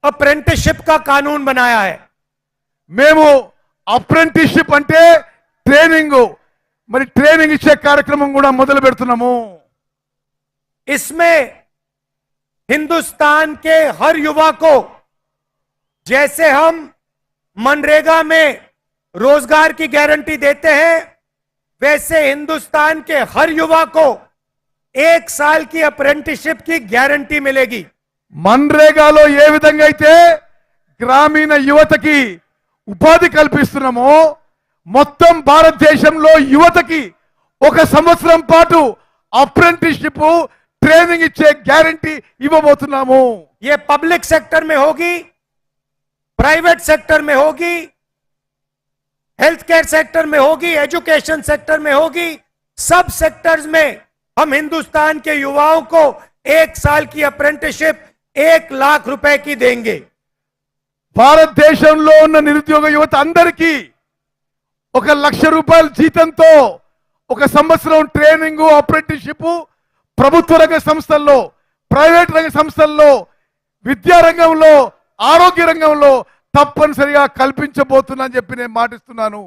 Apprenticeship का कानून बनाया है। మేము అప్రెంటిస్షిప్ అంటే ట్రైనింగ్, మరి ట్రైనింగ్ ఇచ్చే కార్యక్రమం కూడా మొదలు పెడుతున్నాము। इसमें हिंदुस्तान के हर युवा को, जैसे हम मनरेगा में रोजगार की गारंटी देते हैं, वैसे हिंदुस्तान के हर युवा को 1 साल की अप्रेंटिसशिप की गारंटी मिलेगी। మన్రేగాలో ఏ విధంగా అయితే గ్రామీణ యువతకి ఉపాధి కల్పిస్తున్నామో, మొత్తం భారతదేశంలో యువతకి 1 సంవత్సరం పాటు అప్రెంటిస్షిప్ ట్రైనింగ్ ఇచ్చే గ్యారంటీ ఇవ్వబోతున్నాము। ये पब्लिक सेक्टर में होगी, प्राइवेट सेक्टर में होगी, हेल्थ केयर सेक्टर में होगी, एजुकेशन सेक्टर में होगी। सब सेक्टर्स में हम हिंदुस्तान के युवाओं को 1 साल की अप्रेंटिसशिप 1 लाख रुपए की देंगे। భారతదేశంలో ఉన్న నిరుద్యోగ యువత అందరికీ 1 లక్ష రూపాయల జీతంతో 1 సంవత్సరం ట్రైనింగ్ అప్రెంటిస్షిప్ ప్రభుత్వ రంగ సంస్థల్లో, ప్రైవేట్ రంగ సంస్థల్లో, విద్యా రంగంలో, ఆరోగ్య రంగంలో తప్పనిసరిగా కల్పించబోతున్నా అని చెప్పి నేను మాటిస్తున్నాను।